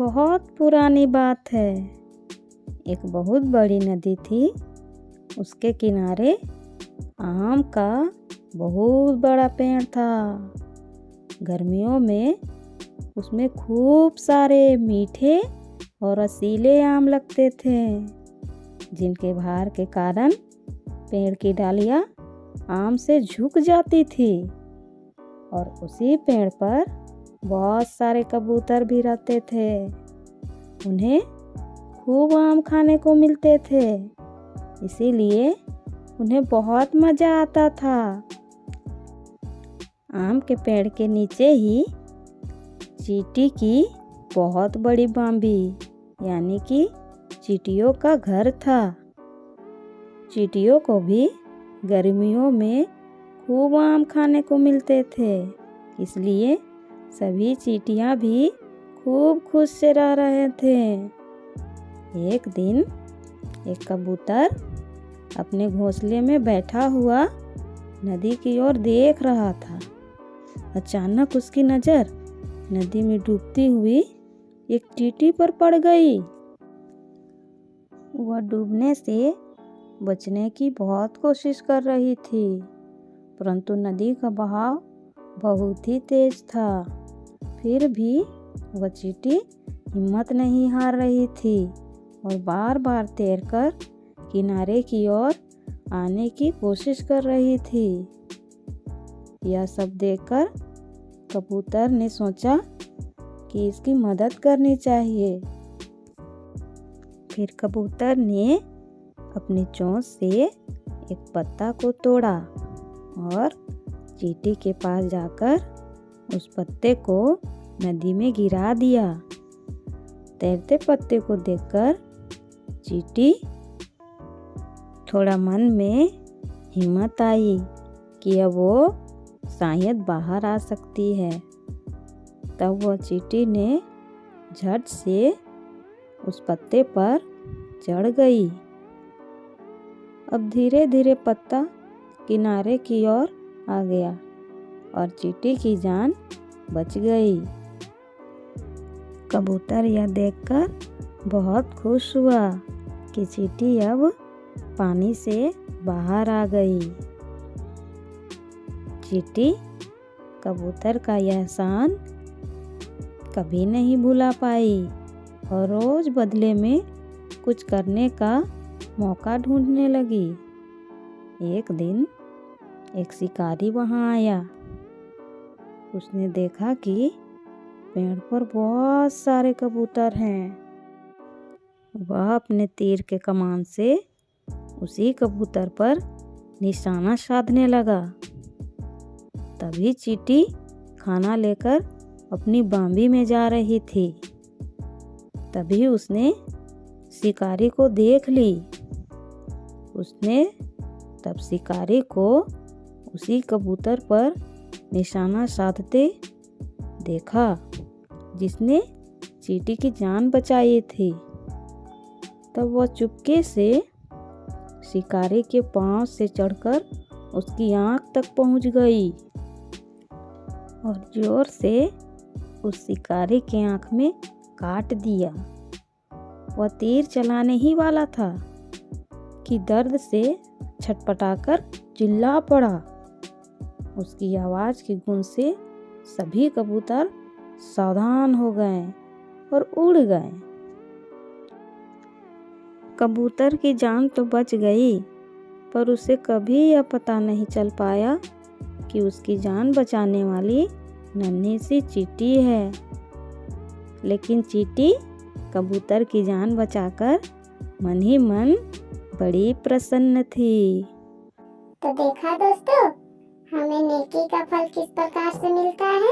बहुत पुरानी बात है। एक बहुत बड़ी नदी थी। उसके किनारे आम का बहुत बड़ा पेड़ था। गर्मियों में उसमें खूब सारे मीठे और रसीले आम लगते थे, जिनके भार के कारण पेड़ की डालियाँ आम से झुक जाती थी। और उसी पेड़ पर बहुत सारे कबूतर भी रहते थे। उन्हें खूब आम खाने को मिलते थे, इसीलिए उन्हें बहुत मज़ा आता था। आम के पेड़ के नीचे ही चींटी की बहुत बड़ी बांबी यानी कि चींटियों का घर था। चींटियों को भी गर्मियों में खूब आम खाने को मिलते थे, इसलिए सभी चींटियां भी खूब खुश से रह रहे थे। एक दिन एक कबूतर अपने घोंसले में बैठा हुआ नदी की ओर देख रहा था। अचानक उसकी नज़र नदी में डूबती हुई एक चींटी पर पड़ गई। वह डूबने से बचने की बहुत कोशिश कर रही थी, परंतु नदी का बहाव बहुत ही तेज था। फिर भी वह चींटी हिम्मत नहीं हार रही थी और बार बार तैरकर किनारे की ओर आने की कोशिश कर रही थी। यह सब देखकर कबूतर ने सोचा कि इसकी मदद करनी चाहिए। फिर कबूतर ने अपनी चोंच से एक पत्ता को तोड़ा और चींटी के पास जाकर उस पत्ते को नदी में गिरा दिया। तैरते पत्ते को देखकर चींटी थोड़ा मन में हिम्मत आई कि अब वो शायद बाहर आ सकती है। तब वह चींटी ने झट से उस पत्ते पर चढ़ गई। अब धीरे धीरे पत्ता किनारे की ओर आ गया और चींटी की जान बच गई। कबूतर यह देखकर बहुत खुश हुआ कि चींटी अब पानी से बाहर आ गई। चींटी कबूतर का यह एहसान कभी नहीं भुला पाई और रोज बदले में कुछ करने का मौका ढूंढने लगी। एक दिन एक शिकारी वहां आया। उसने देखा कि पेड़ पर बहुत सारे कबूतर हैं। वह अपने तीर के कमान से उसी कबूतर पर निशाना साधने लगा। तभी चींटी खाना लेकर अपनी बांबी में जा रही थी। तभी उसने शिकारी को देख ली। उसने तब शिकारी को उसी कबूतर पर निशाना साधते देखा जिसने चींटी की जान बचाई थी। तब वह चुपके से शिकारी के पांव से चढ़कर उसकी आंख तक पहुंच गई और जोर से उस शिकारी की आंख में काट दिया। वह तीर चलाने ही वाला था कि दर्द से छटपटाकर चिल्ला पड़ा। उसकी आवाज़ की गूंज से सभी कबूतर सावधान हो गए और उड़ गए। कबूतर की जान तो बच गई, पर उसे कभी यह पता नहीं चल पाया कि उसकी जान बचाने वाली नन्ही सी चींटी है। लेकिन चींटी कबूतर की जान बचाकर मन ही मन बड़ी प्रसन्न थी। तो देखा दोस्तों, हमें नेकी का फल किस प्रकार से मिलता है।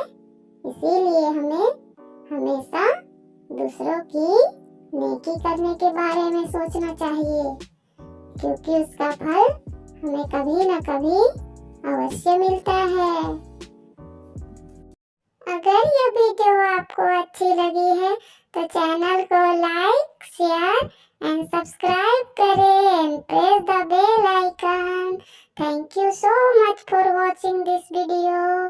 इसीलिए हमें हमेशा दूसरों की नेकी करने के बारे में सोचना चाहिए, क्योंकि उसका फल हमें कभी न कभी अवश्य मिलता है। अगर यह वीडियो आपको अच्छी लगी है तो चैनल को लाइक, शेयर एंड सब्सक्राइब करें and press the bell icon. Thank you so much for watching this video.